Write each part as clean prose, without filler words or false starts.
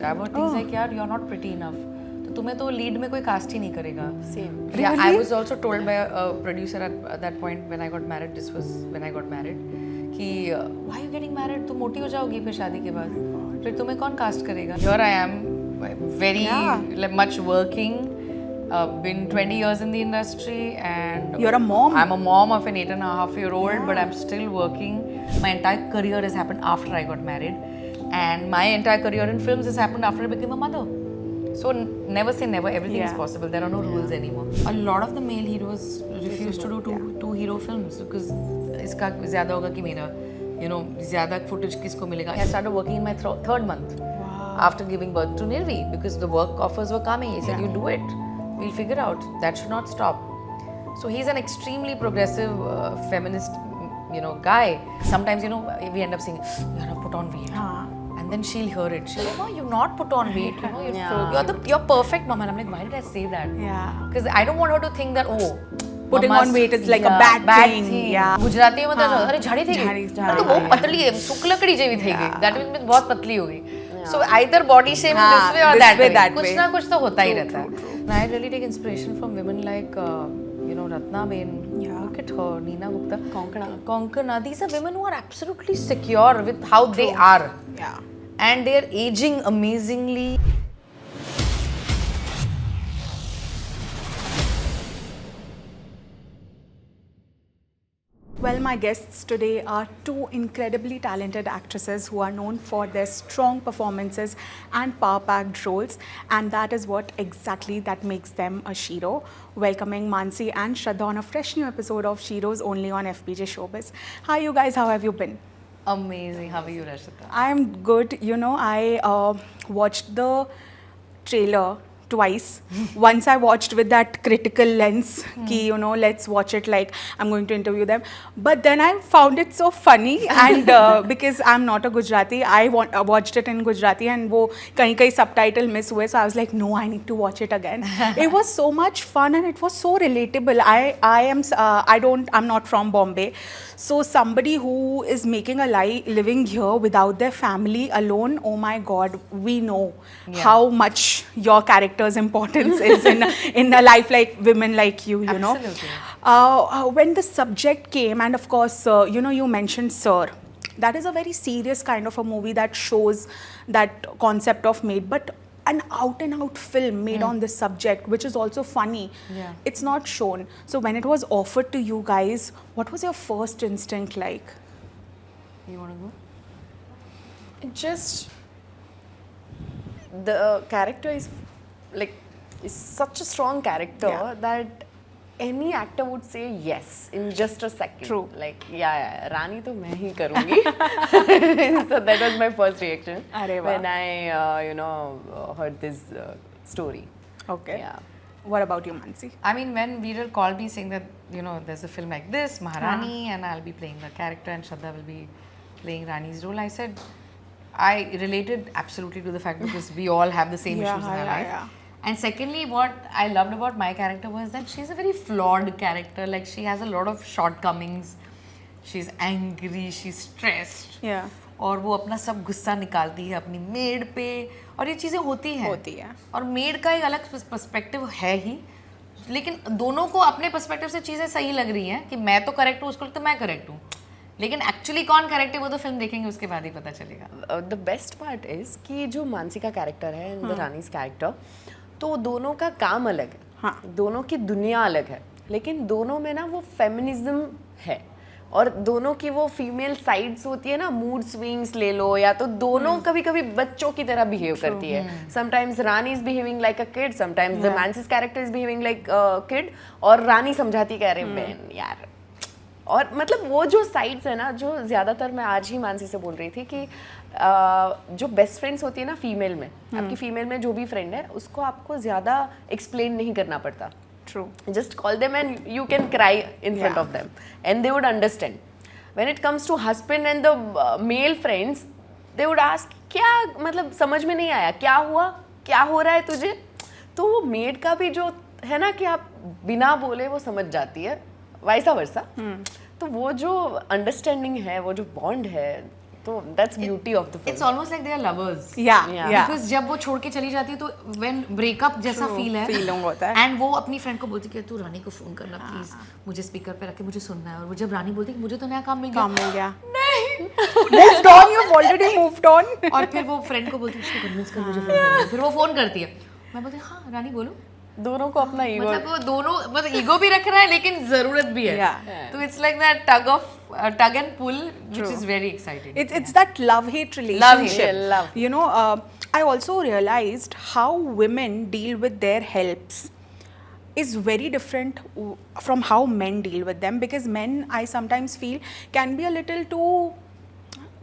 I've heard things like यार you're not pretty enough, तो तुम्हें तो लीड में कोई कास्ट ही नहीं करेगा. Same. Yeah, Really? I was also told by a producer at that point when I got married. This was when I got married. कि why are you getting married? तुम मोटी हो जाओगी फिर शादी के बाद. फिर तुम्हें कौन कास्ट करेगा? Here I am, very much working. Been 20 years in the industry and You're a mom. I'm a mom of an 8.5-year-old, but I'm still working. My entire career has happened after I got married, and my entire career in films has happened after I became a mother. So never say never. Everything is possible. There are no rules anymore. A lot of the male heroes refuse to do two hero films because इसका ज़्यादा होगा कि मेरा, ज़्यादा footage किसको मिलेगा. I started working in my third month after giving birth to Nirvi because the work offers were coming. He said, "You do it. We'll figure out. That should not stop." So he's an extremely progressive feminist, guy. Sometimes, we end up saying, "You have put on weight." And then she'll hear it. She'll like, "No, you've not put on weight. You're perfect, mama." And I'm like, why did I say that? Yeah. Because I don't want her to think that, Putting on weight is like a bad thing. Yeah. Gujarati में मतलब अरे झाड़ी थी गई. तो वो पतली है, शुक्लकड़ी जैसी थी गई. That means बहुत पतली हो गई. So either body shape this way or that way. कुछ ना कुछ तो होता ही रहता है. And I really take inspiration from women like Ratna Ben. Look at her, Neena Gupta, Konkana. These are women who are absolutely secure with how they are. Yeah. And they are aging amazingly. Well, my guests today are two incredibly talented actresses who are known for their strong performances and power-packed roles, and that is what exactly that makes them a Shiro. Welcoming Mansi and Shraddha on a fresh new episode of Shiros only on FBJ Showbiz. Hi, you guys. How have you been? Amazing. How are you, Rashita? I'm good. I watched the trailer twice. Once I watched with that critical lens, ki, let's watch it like I'm going to interview them. But then I found it so funny, and because I'm not a Gujarati, I watched it in Gujarati, and wo kahin subtitle miss hue, so I was like, no, I need to watch it again. It was so much fun, and it was so relatable. I'm not from Bombay, so somebody who is making a living here without their family alone, oh my God, we know how much your character's importance is in a life like women like you, know. Absolutely. When the subject came, and of course, you mentioned Sir. That is a very serious kind of a movie that shows that concept of maid, but an out-and-out film made on this subject, which is also funny. Yeah. It's not shown. So when it was offered to you guys, what was your first instinct like? You want to go? Just the character is such a strong character that any actor would say yes in just a second. True. Like, Rani to main hi karungi. So that was my first reaction when I, heard this story. Okay. Yeah. What about you, Mansi? I mean, when Viral called me saying that, there's a film like this, Maharani, and I'll be playing the character and Shraddha will be playing Rani's role, I said, I related absolutely to the fact because we all have the same issues in our life. Yeah. And secondly, what I loved about my character was that she's a very flawed character. Like, she has a lot of shortcomings. She's angry, she's stressed. Yeah. और वो अपना सब गुस्सा निकालती है अपनी made पे, और ये चीज़ें होती हैं. और मेड का एक अलग पर्सपेक्टिव है ही, लेकिन दोनों को अपने पर्सपेक्टिव से चीज़ें सही लग रही हैं कि मैं तो करेक्ट हूँ, उसको लगता है मैं करेक्ट हूँ, लेकिन एक्चुअली कौन करेक्ट है वो तो फिल्म देखेंगे उसके बाद ही पता चलेगा. द बेस्ट पार्ट इज कि जो मानसी का कैरेक्टर है एंड द रानीज कैरेक्टर, तो दोनों का काम अलग है, दोनों की दुनिया अलग है, लेकिन दोनों में ना वो फेमिनिज्म है, और दोनों की वो फीमेल साइड्स होती है ना, मूड स्विंग्स ले लो, या तो दोनों कभी कभी बच्चों की तरह बिहेव करती है. Sometimes Rani is behaving like a kid, sometimes the Mansi's character is behaving like kid, और रानी समझाती कह रहे बहन यार. और मतलब वो जो साइड्स है ना, जो ज़्यादातर मैं आज ही मानसी से बोल रही थी कि जो बेस्ट फ्रेंड्स होती है ना फीमेल में, आपकी फीमेल में जो भी फ्रेंड है उसको आपको ज़्यादा एक्सप्लेन नहीं करना पड़ता. True. Just call them and you can cry in front of them and they would understand. When it comes to husband and the male friends, they would ask, क्या मतलब समझ में नहीं आया, क्या हुआ, क्या हो रहा है तुझे. तो वो मेड का भी जो है ना कि आप बिना बोले वो समझ जाती है, वैसा वर्सा. तो वो जो अंडरस्टैंडिंग है, वो जो बॉन्ड है, तो that's beauty of the It's film. almost like they are lovers. Yeah, Yeah. yeah. Because जब वो छोड़ के चली जाती है तो when breakup जैसा True, फील है feeling होता है. and वो अपनी फ्रेंड को बोलती है कि तू रानी को फोन करना प्लीज, मुझे स्पीकर पे रख के मुझे सुनना है. और वो जब रानी बोलती है कि मुझे तो नया काम मिल गया, काम मिल गया. नहीं. Moved on, you've already moved on. और फिर वो फ्रेंड को बोलती है उसको कन्विंस कर मुझे फोन करना है. फिर वो फोन करती है, मैं बोलती हाँ रानी बोलो. दोनों को अपना ईगो. मतलब वो दोनों मतलब ईगो भी रख रहा है लेकिन जरूरत भी है. Yeah. तो it's like that tug and pull which is very exciting. It's that love-hate relationship. Love-hate, love. You know, I also realized how women deal with their helps is very different from how men deal with them, because men, I sometimes feel, can be a little too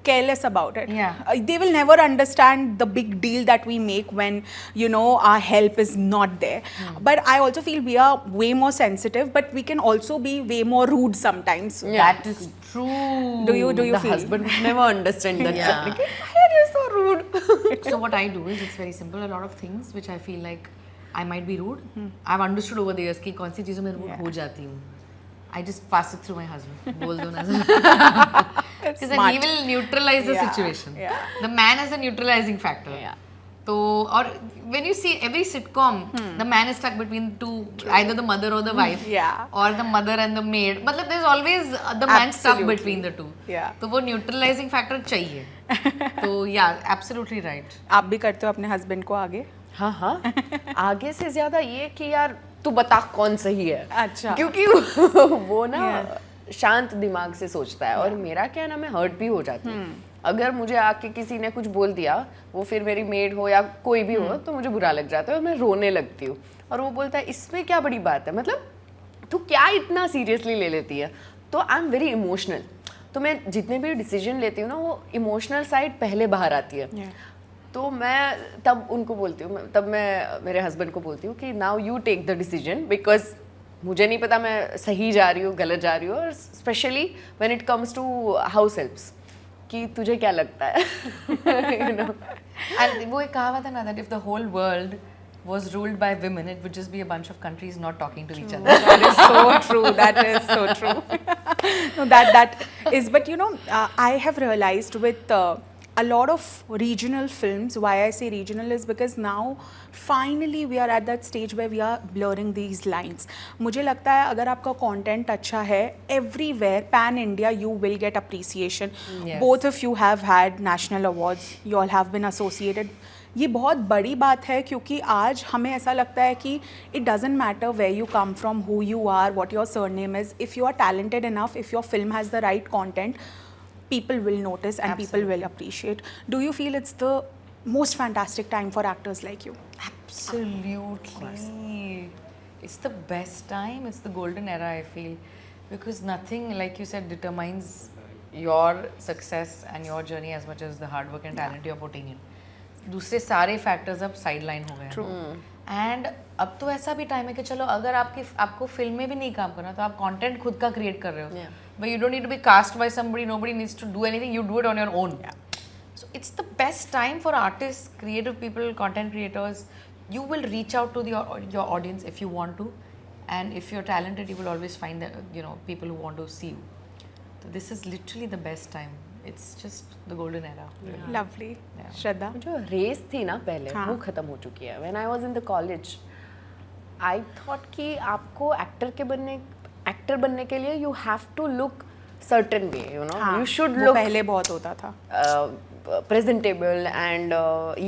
careless about it. Yeah. They will never understand the big deal that we make when, you know, our help is not there. But I also feel we are way more sensitive, but we can also be way more rude sometimes. That is true. Do you The feel? husband would never understand that. Yeah. Like, why are you so rude? So what I do is it's very simple. A lot of things which I feel like I might be rude, I've understood over the years कि कौन सी चीज़ों में rude हो जाती हूँ. I just pass it through my husband. बोल दो ना. Because then he will neutralize the Yeah, situation. yeah. The man is a neutralizing factor. Yeah. So, or when you see every sitcom, the man is stuck between two, either the mother or the wife, Yeah. or the mother and the maid. मतलब there's always the man stuck Absolutely. between the two. Yeah. तो वो neutralizing factor चाहिए. तो yeah, absolutely right. आप भी करते हो अपने हस्बैंड को आगे? हाँ हाँ. आगे से ज्यादा ये कि यार तू बता कौन सही है. अच्छा. क्योंकि वो ना शांत दिमाग से सोचता है और मेरा क्या है ना, मैं हर्ट भी हो जाती हूँ. अगर मुझे आके किसी ने कुछ बोल दिया, वो फिर मेरी मेड हो या कोई भी हो, तो मुझे बुरा लग जाता है और मैं रोने लगती हूँ. और वो बोलता है इसमें क्या बड़ी बात है, मतलब तू क्या इतना सीरियसली ले लेती है. तो आई एम वेरी इमोशनल. तो मैं जितने भी डिसीजन लेती हूँ ना, वो इमोशनल साइड पहले बाहर आती है. तो मैं तब उनको बोलती हूँ, तब मैं मेरे हस्बैंड को बोलती हूँ कि now you take the decision, because मुझे नहीं पता मैं सही जा रही हूँ गलत जा रही हूँ. और specially when it comes to house helps, कि तुझे क्या लगता है. You know? And वो एक कहावत है ना that if the whole world was ruled by women, it would just be a bunch of countries not talking to each other. That is so true. That is so true. No, that is. But you know, I have realized with a lot of regional films. Why I say regional is because now finally we are at that stage where we are blurring these lines. मुझे लगता है अगर आपका content अच्छा है, everywhere pan India you will get appreciation. Yes. Both of you have had national awards. You all have been associated. ये बहुत बड़ी बात है क्योंकि आज हमें ऐसा लगता है कि it doesn't matter where you come from, who you are, what your surname is. If you are talented enough, if your film has the right content, people will notice and people will appreciate. Do you feel it's the most fantastic time for actors like you? Absolutely. It's the best time. It's the golden era, I feel. Because nothing, like you said, determines your success and your journey as much as the hard work and talent you're putting in. दूसरे सारे factors अब sideline हो गए हैं. And अब तो ऐसा भी टाइम है कि चलो अगर आपको फिल्म में भी नहीं काम करना तो आप कंटेंट खुद का क्रिएट कर रहे हो. But you don't need to be cast by somebody, nobody needs to do anything, you do it on your own. So it's the best time for artists, creative people, content creators. You will reach out to your audience if you want to, and if you're talented, you will always find that people who want to see you. So this is literally the best time. It's just the golden era. Lovely. Yeah. Shraddha? जो race थी ना पहले, हाँ. वो खत्म हो चुकी है. When I was in the college, I thought कि आपको एक्टर बनने के लिए you have to look certain way, you know. हाँ, You should वो look पहले बहुत होता था. प्रेजेंटेबल एंड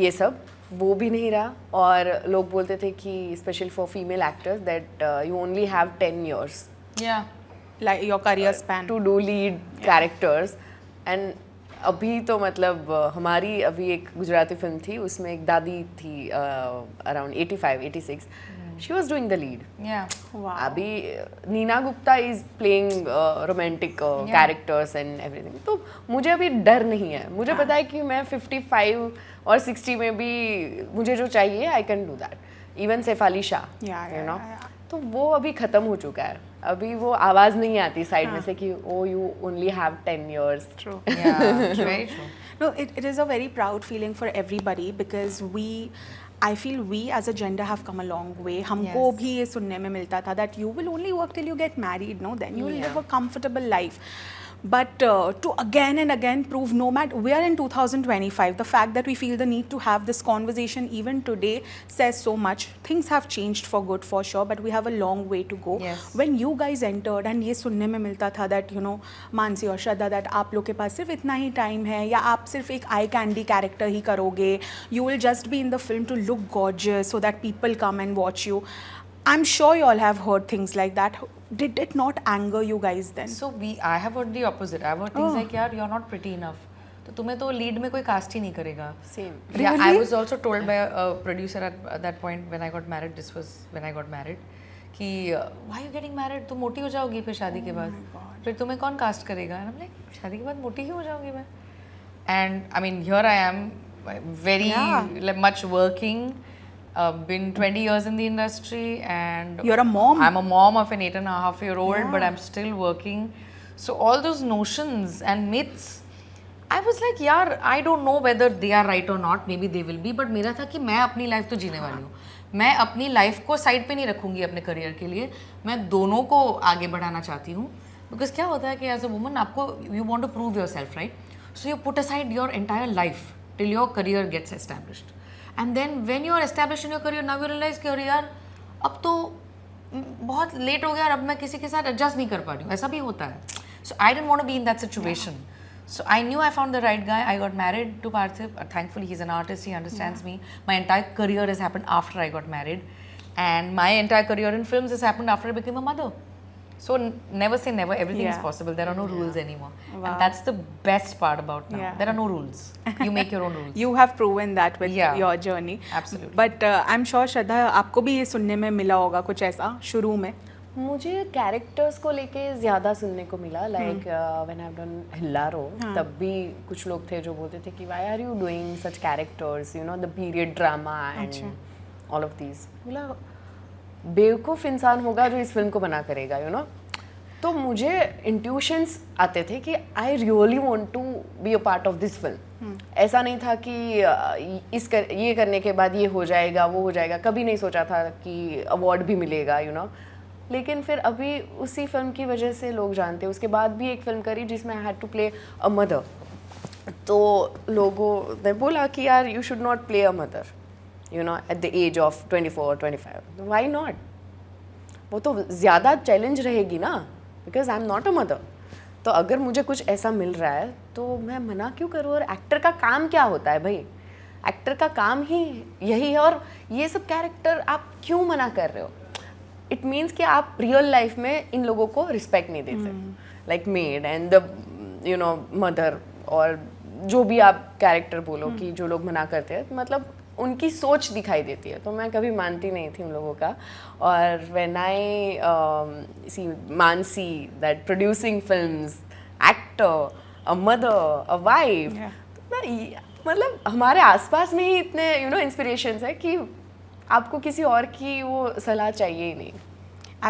ये सब. वो भी नहीं रहा. और लोग बोलते थे कि special for female actors that you only have 10 years Yeah. Like your career span. To do lead characters. And अभी तो मतलब हमारी अभी एक गुजराती फिल्म थी, उसमें एक दादी थी around 85-86. She was doing the lead. Yeah. Wow. अभी Neena Gupta is playing romantic characters and everything. तो मुझे अभी डर नहीं है. मुझे पता है कि मैं 55 और 60 में भी मुझे जो चाहिए I can do that. Even Saif Ali Shah, you know. तो वो अभी खत्म हो चुका है. अभी वो आवाज़ नहीं आती साइड में से कि oh you only have 10 years. True. Yeah. Very true. No, it is a very proud feeling for everybody because I feel we as a gender have come a long way. हमको Yes. भी ये सुनने में मिलता था that you will only work till you get married, no? Then you will live a comfortable life. But to again and again prove, no matter, we are in 2025, the fact that we feel the need to have this conversation even today says so much. Things have changed for good, for sure, but we have a long way to go. Yes. When you guys entered and ये सुनने में मिलता था that you know Mansi और श्रद्धा that आप लोग के पास सिर्फ इतना ही टाइम है या आप सिर्फ एक आई कैंडी कैरेक्टर ही करोगे, you will just be in the film to look gorgeous so that people come and watch you. I'm sure you all have heard things like that. Did it not anger you guys then? So I have heard the opposite. I've heard things like, यार you're not pretty enough. तो तुम्हें तो lead में कोई cast ही नहीं करेगा. Same. Yeah, I Really? was also told by a producer at that point when I got married. This was when I got married. कि why are you getting married? तुम मोटी हो जाओगी फिर शादी के बाद. फिर तुम्हें कौन cast करेगा? And I'm like, शादी के बाद मोटी क्यों हो जाऊँगी मैं? And I mean, here I am, very like, much working. Been 20 years in the industry, and You're a mom. I'm a mom of an 8.5-year-old, but I'm still working. So all those notions and myths, I was like, यार, I don't know whether they are right or not. Maybe they will be, but मेरा था कि मैं अपनी life तो जीने वाली हूँ. मैं अपनी लाइफ को साइड पे नहीं रखूँगी अपने करियर के लिए. मैं दोनों को आगे बढ़ाना चाहती हूँ. Because क्या होता है कि as a woman आपको you want to prove yourself, right? So you put aside your entire life till your career gets established. And then when you are established in your career, now you realize कि अरे यार अब तो बहुत late हो गया और अब मैं किसी के साथ एडजस्ट नहीं कर पा रही हूँ. ऐसा भी होता है. So I didn't want to be in that situation. So I knew I found the right guy. I got married to Parthiv. Thankfully, he's an artist. He understands me. My entire career has happened after I got married. And my entire career in films has happened after I became a mother. So never say never. Everything is possible. There are no rules anymore. Wow. And that's the best part about now. Yeah. There are no rules. You make your own rules. You have proven that with your journey. Absolutely. But I'm sure श्रद्धा आपको भी ये सुनने में मिला होगा कुछ ऐसा शुरू में. मुझे कैरेक्टर्स को लेके ज़्यादा सुनने को मिला. Like when I done Hellaro, तब भी कुछ लोग थे जो बोलते थे कि why are you doing such characters, you know, the period drama and all of these. बोला बेवकूफ़ इंसान होगा जो इस फिल्म को बना करेगा, यू नो. तो मुझे इंट्यूशंस आते थे कि I really want to be a part of this film. ऐसा नहीं था कि ये करने के बाद ये हो जाएगा वो हो जाएगा. कभी नहीं सोचा था कि अवार्ड भी मिलेगा, यू नो. लेकिन फिर अभी उसी फिल्म की वजह से लोग जानते हैं. उसके बाद भी एक फिल्म करी जिसमें I had to play a mother. तो लोगों ने बोला कि यार you should not play a mother, you know, at the age of 24-25. Why not? वो तो ज़्यादा चैलेंज रहेगी ना, because I am not a mother. तो अगर मुझे कुछ ऐसा मिल रहा है तो मैं मना क्यों करूँ? और एक्टर का काम क्या होता है भाई? एक्टर का काम ही यही है. और ये सब कैरेक्टर आप क्यों मना कर रहे हो? इट मीन्स कि आप रियल लाइफ में इन लोगों को रिस्पेक्ट नहीं देते. Like made and the you know mother, और जो भी आप कैरेक्टर बोलो कि जो लोग मना करते हैं, मतलब उनकी सोच दिखाई देती है. तो मैं कभी मानती नहीं थी उन लोगों का. और when I see Mansi that producing films, actor, a mother, a wife, मतलब हमारे आसपास में ही इतने यू नो इंस्पिरेशंस है कि आपको किसी और की वो सलाह चाहिए ही नहीं.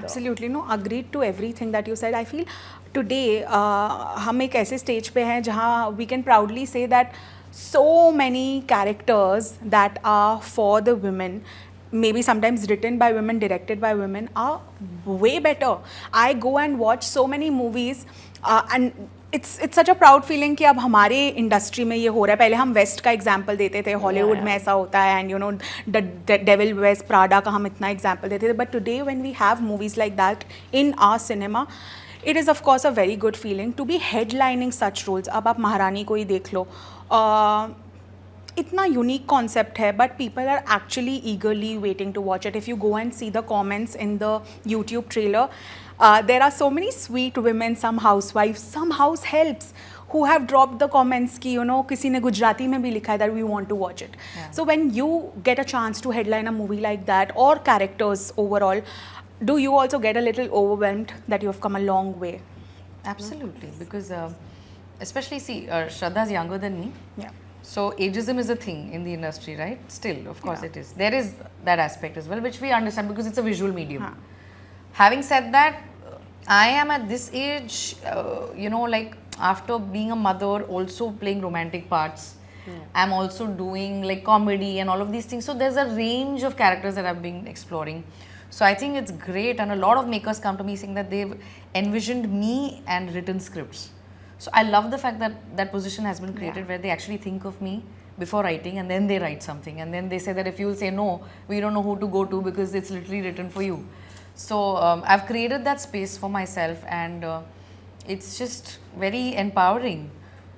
Absolutely, no, agreed to everything that you said. I feel today हम एक ऐसे स्टेज पे हैं जहाँ we can proudly say that so many characters that are for the women, maybe sometimes written by women, directed by women, are way better. I go and watch so many movies and it's such a proud feeling कि अब हमारे industry में ये हो रहा है. पहले हम वेस्ट का एग्जाम्पल देते थे, हॉलीवुड में ऐसा होता है, and you know the devil वेस्ट प्राडा का हम इतना एग्जाम्पल देते थे. But today when we have movies like that in our cinema, it is of course a very good feeling to be headlining such roles. अब आप महारानी को ही देख लो, इतना यूनिक कॉन्सेप्ट है, but people are actually eagerly waiting to watch it. If you go and see the comments in the YouTube trailer, there are so many sweet women, some housewives, some house helps who have dropped the comments कि you know किसी ने गुजराती में भी लिखा है that we want to watch it. So when you get a chance to headline a movie like that, or characters overall, do you also get a little overwhelmed that you have come a long way? Absolutely, because especially see, Shraddha's younger than me. Yeah. So ageism is a thing in the industry, right? Still, of course it is. There is that aspect as well, which we understand because it's a visual medium. Having said that, I am at this age, you know, like after being a mother, also playing romantic parts. I'm also doing like comedy and all of these things. So there's a range of characters that I've been exploring. So I think it's great, and a lot of makers come to me saying that they've envisioned me and written scripts. So I love the fact that that position has been created where they actually think of me before writing and then they write something and then they say that if you will say no, we don't know who to go to because it's literally written for you. So I've created that space for myself and it's just very empowering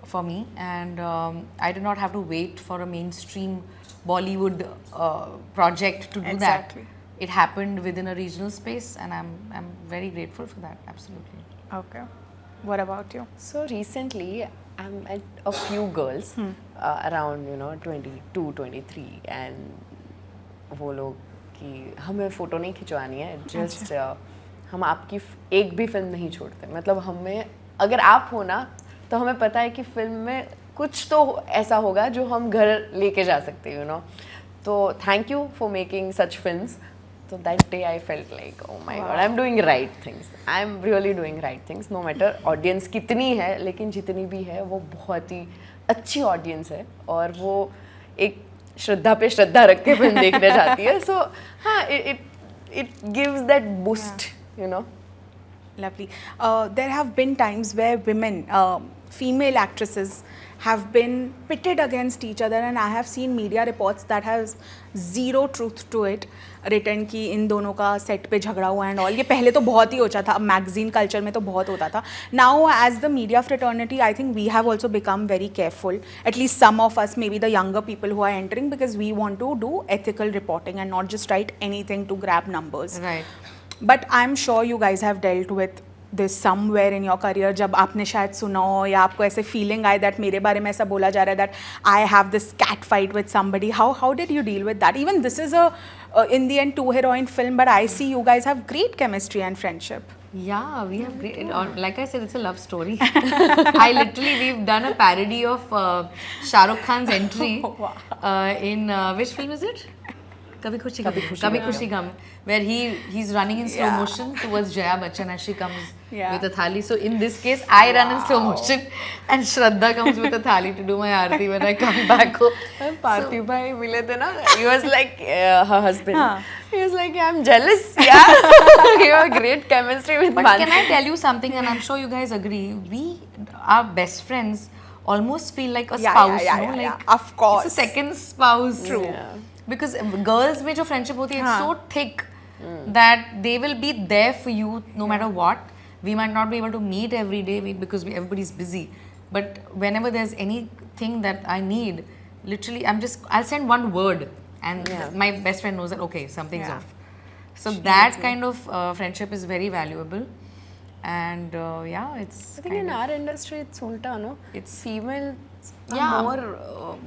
for me and I did not have to wait for a mainstream Bollywood project to do Exactly. that. It happened within a regional space and I'm very grateful for that, absolutely. Okay. What about you? So recently, I met a few girls around 22, 23 and वो लोग कि हमें photo नहीं खिंचवानी है just हम आपकी एक भी फिल्म नहीं छोड़ते मतलब हमें अगर आप हो ना तो हमें पता है कि फिल्म में कुछ तो ऐसा होगा जो हम घर लेके जा सकते हैं तो thank you for making such films So that day I felt like, oh my god, I'm doing right things. I'm really doing right things. No matter audience कितनी है, लेकिन जितनी भी है वो बहुत ही अच्छी audience है और वो एक श्रद्धा पे श्रद्धा रख के फिल्म देखने जाती है. So हाँ, it gives that boost, Lovely. There have been times where women, female actresses, have been pitted against each other, and I have seen media reports that has zero truth to it. Written कि इन दोनों का set पे झगड़ा हुआ and all ये पहले तो बहुत ही होता था मैगजीन कल्चर में तो बहुत होता था now as the media fraternity I think we have also become very careful at least some of us may be the younger people who are entering because we want to do ethical reporting and not just write anything to grab numbers but I am sure you guys have dealt with this somewhere in your career जब आपने शायद सुना हो या आपको ऐसे feeling आए that मेरे बारे में ऐसा बोला जा रहा है that I have this cat fight with somebody how did you deal with that even this is a in the end 2 heroine film but I see you guys have great chemistry and friendship. Yeah, we have great, like I said, it's a love story. We've done a parody of Shah Rukh Khan's entry in which film is it? Kabhi Khushi Gum, where he's running in slow motion towards Jaya Bachchan as she comes with a thali. So in this case, I run in slow motion and Shraddha comes with a thali to do my aarti when I come back home. Parthiv bhai mile the na, he was like her husband. He was like, I'm jealous. Yeah, you have great chemistry with But Mansi. can I tell you something, and I'm sure you guys agree, our best friends almost feel like a spouse, like of course it's a second spouse. True. Because girls में जो friendship होती है, it's so thick that they will be there for you no matter what. We might not be able to meet every day because everybody's busy, but whenever there's anything that I need, literally I'll send one word and my best friend knows that okay, something's off. So that kind of friendship is very valuable. And it's I think in our industry it's ulta, no? It's females are more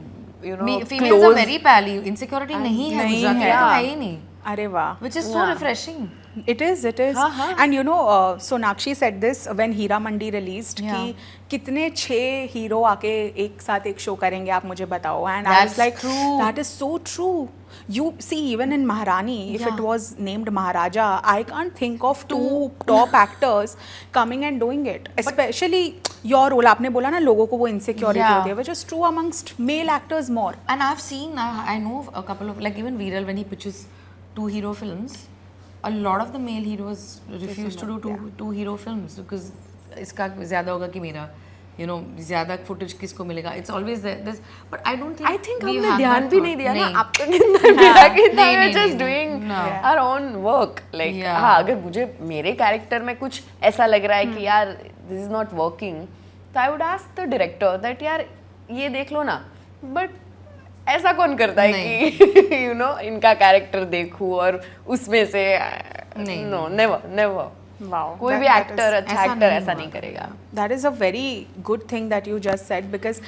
females close. are very pally. Insecurity नहीं है गुजरात में तो है ही नहीं. अरे वाह. Which is so refreshing. It is. And Sonakshi said this when Heera Mandi released कि कितने 6 हीरो आके एक साथ एक शो करेंगे आप मुझे बताओ and I was like that is so true. You see even in Maharani if it was named Maharaja I can't think of 2 top actors coming and doing it especially your role आपने बोला ना लोगों को वो insecurity होती है which is true amongst male actors more. And I've seen I know a couple of like even Viral when he pitches 2 hero films a lot of the male heroes refuse to do 2 hero films because इसका ज़्यादा होगा कि मेरा ज़्यादा footage किसको मिलेगा. It's always this, but I don't think. I think हमने ध्यान भी नहीं दिया ना. आप तो कितना we are just doing our own work. Like हाँ अगर मुझे मेरे character में कुछ ऐसा लग रहा है कि यार this is not working, तो I would ask the director that यार ये देख लो ना. But ऐसा कौन करता है कि इनका कैरेक्टर देखूं और उसमें से नो नेवर Wow. कोई भी एक्टर अच्छा एक्टर ऐसा नहीं करेगा. That is a very good thing that you just said because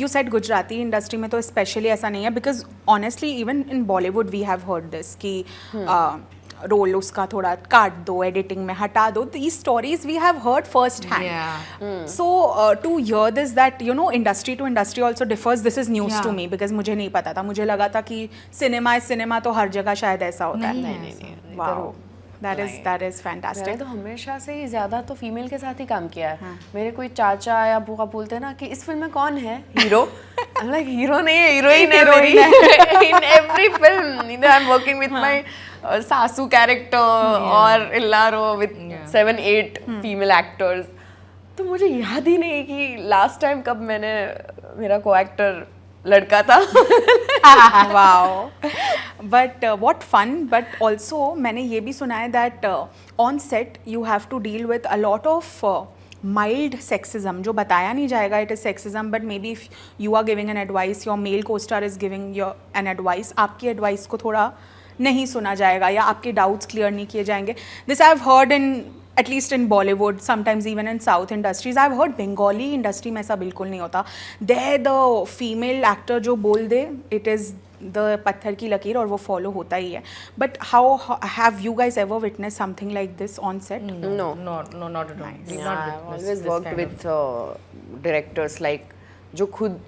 you said Gujarati industry में तो especially ऐसा नहीं है because honestly even in Bollywood we have heard this कि रोल उसका थोड़ा काट दो एडिटिंग में हटा दो. These stories we have heard first hand. So to hear this that industry to industry also differs. This is news to me because मुझे नहीं पता था. मुझे लगा था कि सिनेमा तो हर जगह शायद ऐसा होता है. नहीं. Wow. That is fantastic. मैंने तो हमेशा से ही ज़्यादा तो फीमेल के साथ ही काम किया है. मेरे कोई चाचा या बुआ बोलते हैं ना कि इस फिल्म में कौन है हीरो. I'm like हीरो नहीं है हीरोइन है मेरी. In every film either I'm working with my सासू character or Illaro with 7-8 female actors. तो मुझे याद ही नहीं कि लास्ट टाइम कब मैंने मेरा को एक्टर लड़का था. Wow. But what fun. But also मैंने ये भी सुना है that on set you have to deal with a lot of mild sexism जो बताया नहीं जाएगा it is sexism, but maybe if you are giving an advice, your male co-star is giving you an advice, आपकी advice को थोड़ा नहीं सुना जाएगा या आपके doubts clear नहीं किए जाएंगे. This I have heard in at least in Bollywood, sometimes even in South industries. I've heard Bengali industry में ऐसा बिल्कुल नहीं होता. There the female actor जो बोल दे, it is the पत्थर की लकीर और वो follow होता ही है. But how have you guys ever witnessed something like this on set? No. not at all. We've Yeah, not I've witnessed always this worked kind with directors like जो खुद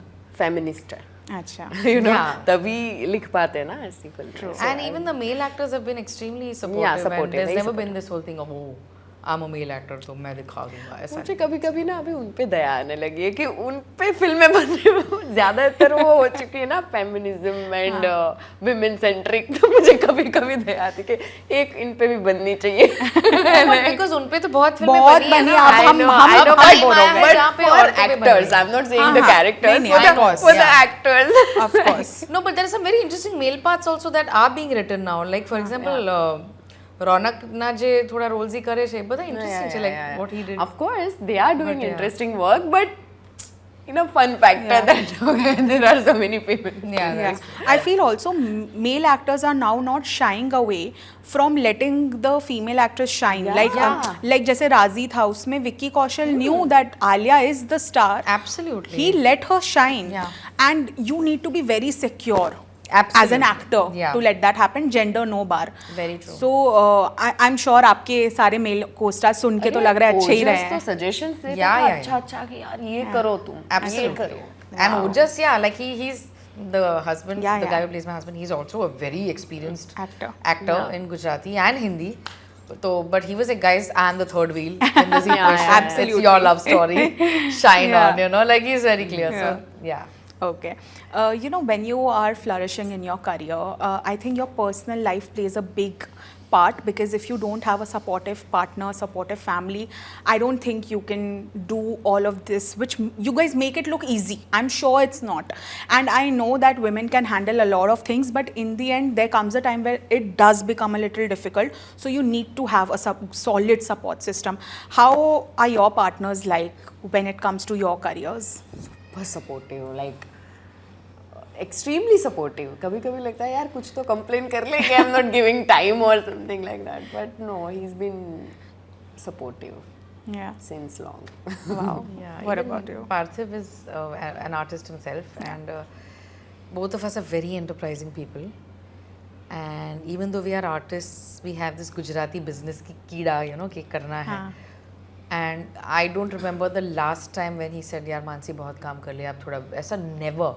feminist है. अच्छा. You know, Yeah. तभी लिख पाते हैं ना ऐसी फिल्में. So and even the male actors have been extremely supportive. Yeah, supportive, And there's very never been this whole thing of, oh, I'm a male actor, तो मैं दिखा दूंगा ऐसा. मुझे कभी कभी ना अभी उन पे दया आने लगी है कि उन पे फिल्में बनने में ज्यादातर वो हो चुकी है ना फेमिनिज्म एंड विमेन सेंट्रिक. तो मुझे कभी कभी दया आती कि एक इन पे भी बननी चाहिए. Because उन पे तो बहुत फिल्में बहुत बनी है बनी ना. है. अब हम बोल रहे हैं. but जहाँ पे for औरतें भी बनी actors, हैं. I'm not saying the हाँ, characters, नहीं, for of the course, for the yeah. actors. Of course. No, but there are some very interesting male parts also that are being written now. Like for example, रौनक ना जे थोड़ा roles ही करे છે બધા interesting છે like what he did. Of course, they are doing But, yeah. interesting work, but you know, fun factor that there are so many people. Yeah, that's I feel also male actors are now not shying away from letting the female actress shine. Yeah. Like जैसे राजी था उसमें Vicky Kaushal knew that Alia is the star. absolutely. He let her shine. Yeah. And you need to be very secure. Absolutely. As an actor Yeah. to let that happen. Gender no bar. Very true. So I'm sure आपके सारे male co-stars सुन के तो लग रहा है अच्छे ही रहे तो हैं. suggestions देते Yeah, थे yeah, अच्छा अच्छा कि यार ये करो तुम ये Absolutely. करो. And Ojas, yeah, like he's the husband, Yeah, the yeah. guy who plays my husband. He's also a very experienced Actor. in Gujarati and Hindi. So, but he was like, guys, I'm the third wheel in this equation. absolutely. It's your love story. Shine Yeah. on, you know, like he's very clear. Yeah. So, yeah. Okay. You know, when you are flourishing in your career, I think your personal life plays a big part because if you don't have a supportive partner, supportive family, I don't think you can do all of this, which you guys make it look easy. I'm sure it's not. And I know that women can handle a lot of things, but in the end, there comes a time where it does become a little difficult. So you need to have a solid support system. How are your partners like when it comes to your careers? super supportive, like extremely supportive. कभी कभी लगता है यार कुछ तो complain कर ले कि I'm not giving time or something like that, but no, he's been supportive Yeah. since long. Wow. Yeah, What even about you? Parthiv is an artist himself, and both of us are very enterprising people. And even though we are artists, we have this Gujarati business ki keeda, you know, कि करना है. हाँ. And I don't remember the last time when he said, "यार मानसी बहुत काम कर लिया, अब थोड़ा ऐसा." Never.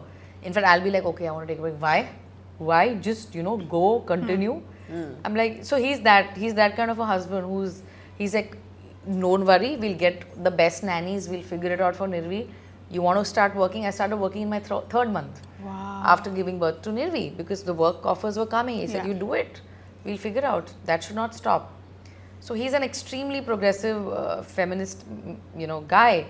In fact, I'll be like, "Okay, I want to take a break." Why? Why? Just go, continue. I'm like, so he's that kind of a husband he's like, don't worry, we'll get the best nannies, we'll figure it out for Nirvi. You want to start working? I started working in my third month. Wow. After giving birth to Nirvi, because the work offers were coming. He said, Yeah. "You do it. We'll figure out. That should not stop." So he's an extremely progressive, feminist, guy.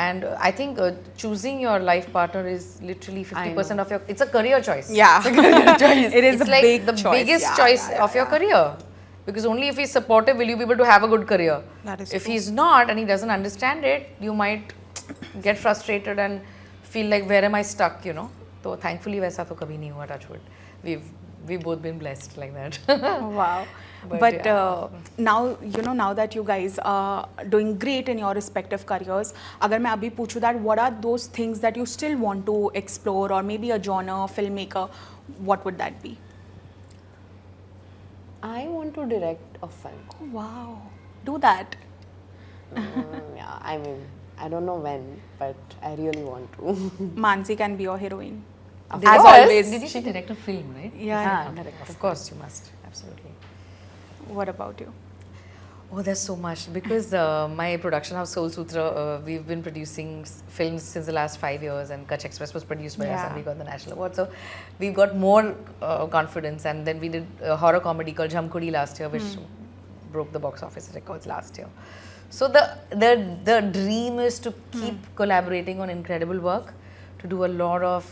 And I think choosing your life partner is literally 50% of your. It's a career choice. Yeah. It is It's a like big the choice. biggest Yeah, choice yeah, of your career. Because only if he's supportive will you be able to have a good career. That is if true. he's not and he doesn't understand it, you might get frustrated and feel like where am I stuck, you know. So thankfully वैसा तो कभी नहीं हुआ, touch wood. We've both been blessed like that. Wow. But now that you guys are doing great in your respective careers, अगर मैं अभी पूछूँ that what are those things that you still want to explore, or maybe a genre, filmmaker, what would that be? I want to direct a film. Wow. Do that. Yeah, I mean, I don't know when, but I really want to. Mansi can be your heroine. Of As course. always. Did you direct a film, right? Yeah. Of course you must. Absolutely. What about you? Oh, there's so much because my production house Soul Sutra, we've been producing films since the last 5 years, and Kutch Express was produced by us, Yeah. and we got the national award. So we've got more confidence, and then we did a horror comedy called Jhamkudi last year, which broke the box office records last year. So the dream is to keep collaborating on incredible work, to do a lot of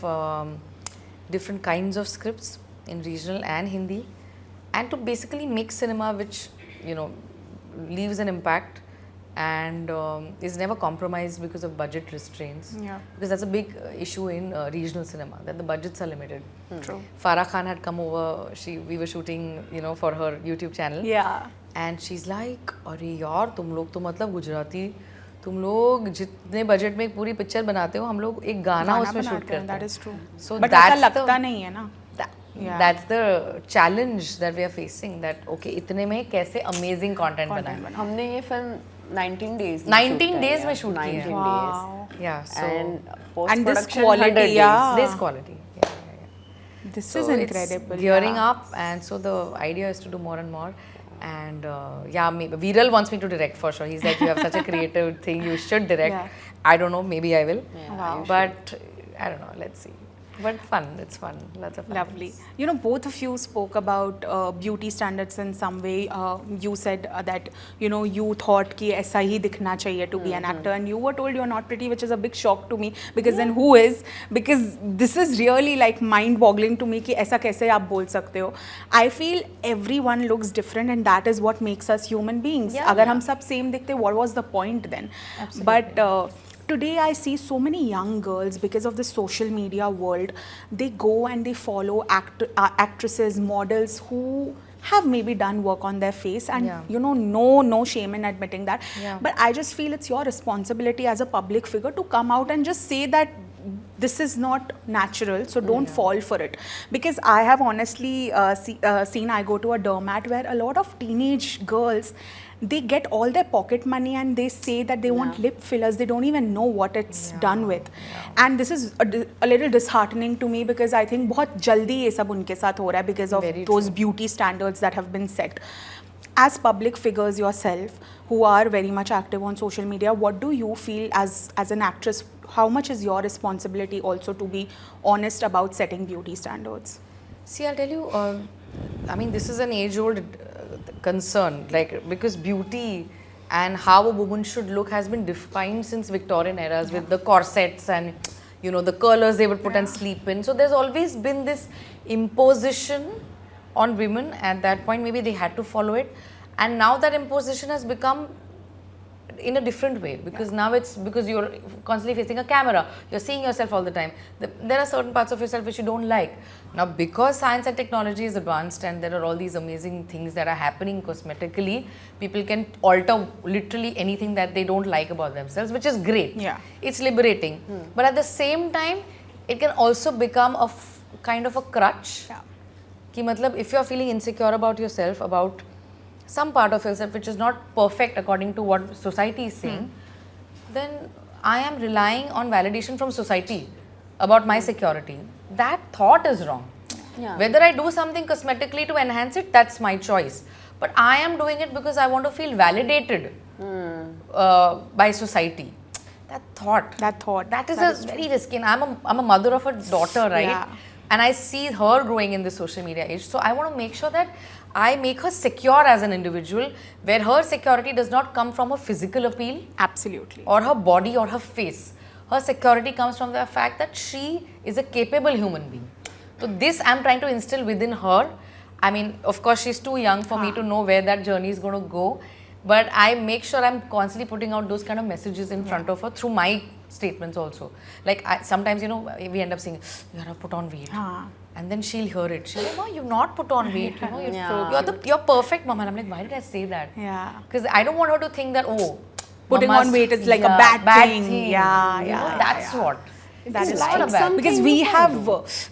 different kinds of scripts in regional and Hindi, and to basically make cinema which, you know, leaves an impact and is never compromised because of budget restraints. Yeah. Because that's a big issue in regional cinema, that the budgets are limited. True. Farah Khan had come over. We were shooting, you know, for her YouTube channel. Yeah. And she's like, अरे यार तुम लोग तो मतलब गुजराती, तुम लोग जितने budget में एक पूरी पिक्चर बनाते हो, हम लोग एक गाना उसमें शूट करते हैं. That is true. So But that's ऐसा लगता नहीं है ना. Yeah. That's the challenge that we are facing. That okay, इतने में कैसे amazing content बनाएं. हमने ये फिल्म 19 days 19 days में shoot की है. 19 Wow. days. Yeah. So And And post this production quality, 100 days. yeah. this quality. Yeah. This So is it's incredible. gearing yeah. up, and so the idea is to do more and more. And yeah, maybe Viral wants me to direct for sure. He's like, you have such a creative thing, you should direct. Yeah. I don't know, maybe I will. Yeah, Wow. But I don't know, let's see. But fun, it's fun. Lots of fun. Lovely. things. You know, both of you spoke about beauty standards in some way. You said that, you know, you thought कि ऐसा ही दिखना चाहिए to be an actor, and you were told you're not pretty, which is a big shock to me, because then who is? Because this is really like mind-boggling to me कि ऐसा कैसे आप बोल सकते हो. I feel everyone looks different, and that is what makes us human beings. Yeah, अगर yeah. हम सब same दिखते, what was the point then? But today I see so many young girls, because of the social media world, they go and they follow actresses, models who have maybe done work on their face, and Yeah. you know, no shame in admitting that. Yeah. But I just feel it's your responsibility as a public figure to come out and just say that this is not natural, so don't fall for it. Because I have honestly seen, I go to a dermat where a lot of teenage girls, they get all their pocket money and they say that they want lip fillers. They don't even know what it's done with. And this is a little disheartening to me, because I think बहुत जल्दी ये सब उनके साथ हो रहा है because of Very those beauty standards that have been set. As public figures yourself, who are very much active on social media, what do you feel as an actress? How much is your responsibility also to be honest about setting beauty standards? See, I'll tell you, I mean, this is an age-old concern, like, because beauty and how a woman should look has been defined since Victorian eras with the corsets and, you know, the curlers they would put and sleep in. So there's always been this imposition on women. At that point, maybe they had to follow it. And now that imposition has become in a different way, because now it's because you're constantly facing a camera, you're seeing yourself all the time. There are certain parts of yourself which you don't like. Now, because science and technology is advanced and there are all these amazing things that are happening cosmetically, people can alter literally anything that they don't like about themselves, which is great. Yeah. It's liberating. But at the same time, it can also become a kind of a crutch. Yeah. Ki matlab, if you're feeling insecure about yourself, about some part of yourself which is not perfect according to what society is saying, then I am relying on validation from society about my security. That thought is wrong. Yeah. Whether I do something cosmetically to enhance it, that's my choice. But I am doing it because I want to feel validated by society. That thought. That is very risky. And I'm a mother of a daughter, right? Yeah. And I see her growing in this social media age. So I want to make sure that I make her secure as an individual, where her security does not come from her physical appeal Absolutely. or her body or her face. Her security comes from the fact that she is a capable human being. So this I'm trying to instill within her. I mean, of course, she's too young for me to know where that journey is going to go. But I make sure I'm constantly putting out those kind of messages in front of her through my statements also. Like sometimes, you know, we end up saying, you gotta put on weight. And then she'll hear it. She'll like, no, you've not put on weight. You know, you're perfect, mama. And I'm like, why did I say that? Yeah. Because I don't want her to think that, oh, Putting mama's- on weight is like a yeah, bad thing. Yeah, You yeah, know, yeah, that's yeah. what. That It's is not true. a bad. Because we have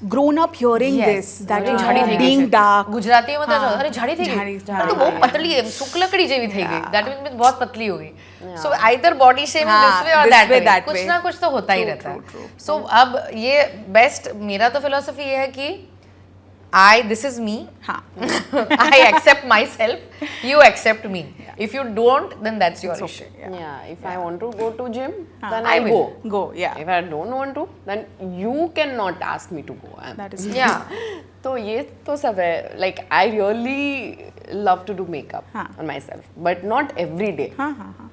grown up hearing this, that અરે જાડી થઈ ગઈ being છે. dark. ગુજરાતીમાં તો અરે જાડી થઈ જાડી, ગઈ જાડી. તો બહુ પતલી છે શુક્લકડી જેવી થઈ ગઈ that means बहुत पतली हो गई so either body shaming हाँ, this way or this that way, way that कुछ way. ना कुछ तो होता ही True, रहता true, है so अब ये best मेरा तो philosophy ये है कि this is me हाँ. I accept myself you accept me if you don't then that's your issue Yeah, if I want to go to gym, then I I will. go. Go, yeah. If I don't want to, then you cannot ask me to go. That is yeah तो ये तो सब है. Like I really love to do makeup हाँ. on myself, but not every day. हाँ, हाँ, हाँ.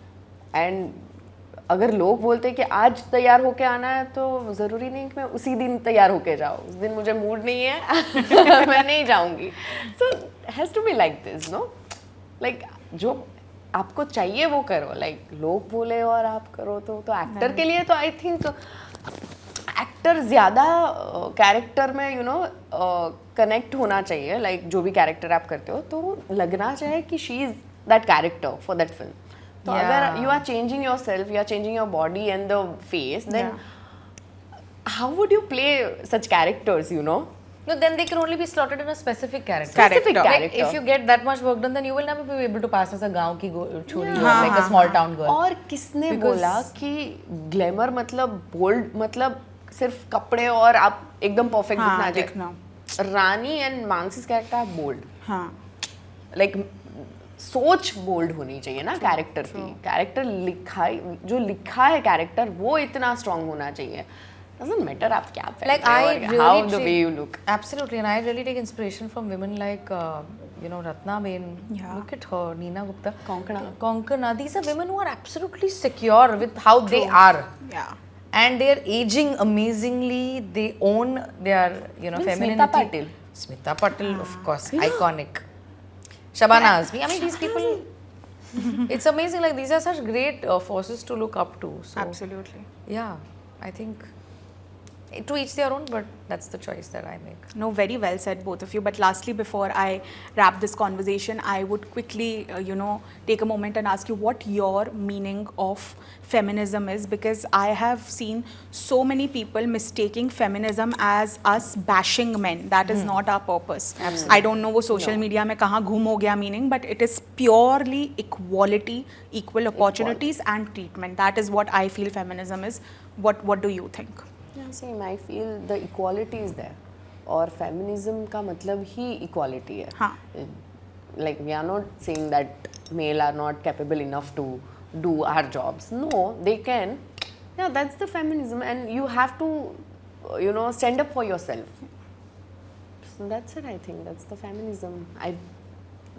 And अगर लोग बोलते हैं कि आज तैयार होके आना है तो ज़रूरी नहीं कि मैं उसी दिन तैयार होके जाऊँ. उस दिन मुझे मूड नहीं है मैं नहीं जाऊँगी. So has to be like this, no, like जो आपको चाहिए वो करो. लाइक लोग बोले और आप करो तो एक्टर के लिए तो आई थिंक एक्टर ज़्यादा कैरेक्टर में यू नो कनेक्ट होना चाहिए. लाइक जो भी कैरेक्टर आप करते हो तो लगना चाहिए कि she is that character for that film. तो अगर you are changing your self, you are changing your body and the face, then how would you play such characters, you know? No, then they can only be slotted in a specific character. Specific Like, character. if you get that much work done, then you will never be able to pass as a गाँव की छोरी or like a small town girl. और किसने बोला कि glamour मतलब bold मतलब सिर्फ कपड़े और आप एकदम परफेक्ट हाँ, दिखना चाहिए. रानी एंड मानसी's कैरेक्टर आर बोल्ड. हाँ. लाइक सोच बोल्ड होनी चाहिए ना कैरेक्टर की. कैरेक्टर जो लिखा है कैरेक्टर वो इतना स्ट्रांग होना चाहिए. Doesn't matter आप क्या पहनते Like हो I और really how the take- way you look. Absolutely, and I really take inspiration from women like you know Ratna Ben. Yeah. Look at her, Neena Gupta, Konkana. Konkana. These are women who are absolutely secure with how they are, Yeah. and they are aging amazingly. They own their you know Even femininity. Smita Patil. Smita Patil, of course, iconic. Shabana Azmi. I mean, these people. It's amazing. Like these are such great forces to look up to. So, Absolutely. yeah, I think to each their own, but that's the choice that I make. No, very well said, both of you. But lastly, before I wrap this conversation, I would quickly, take a moment and ask you what your meaning of feminism is, because I have seen so many people mistaking feminism as us bashing men. That is not our purpose. I don't know वो social media में कहाँ घूम हो गया meaning, but it is purely equality, equal opportunities and treatment. That is what I feel feminism is. What do you think? Yeah, same. I feel the equality is there. और feminism का मतलब ही equality है. हाँ. Like we are not saying that male are not capable enough to do our jobs. No, they can. Yeah, that's the feminism, and you have to, stand up for yourself. So that's it. I think that's the feminism.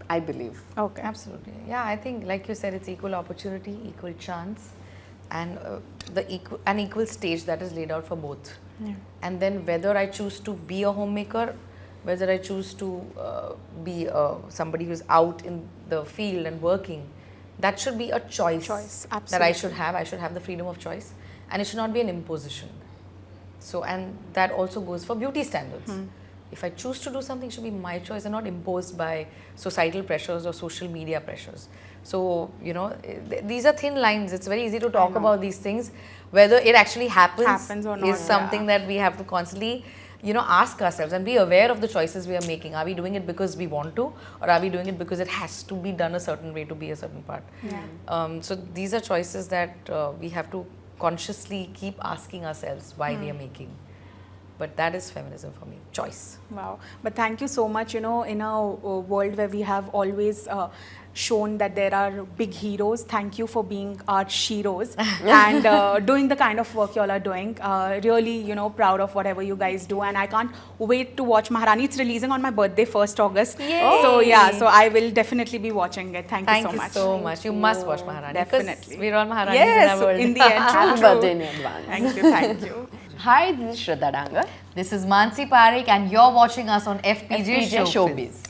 I believe. Okay. Absolutely. Yeah, I think like you said, it's equal opportunity, equal chance, and an equal stage that is laid out for both. Yeah. And then whether I choose to be a homemaker, whether I choose to be somebody who's out in the field and working, that should be a choice, that I absolutely. should have. I should have the freedom of choice, and it should not be an imposition. So, and that also goes for beauty standards. If I choose to do something, it should be my choice and not imposed by societal pressures or social media pressures. So, these are thin lines. It's very easy to talk about these things. Whether it actually happens or not, is something that we have to constantly, ask ourselves and be aware of the choices we are making. Are we doing it because we want to, or are we doing it because it has to be done a certain way to be a certain part? Yeah. So these are choices that we have to consciously keep asking ourselves why we are making. But that is feminism for me, choice. Wow. But thank you so much. In a world where we have always shown that there are big heroes, thank you for being our sheroes and doing the kind of work you all are doing. Really, proud of whatever you guys do. And I can't wait to watch Maharani. It's releasing on my birthday, 1st August. Yay. So yeah, so I will definitely be watching it. Thank you so much. You must watch Maharani. Definitely. Because we're all Maharanis Yes, in our world. in the end. Happy True, birthday true. in advance. Thank you. Hi, this is Shraddha Dangar. This is Mansi Parekh and you're watching us on FPJ FPJ Showbiz. Showbiz.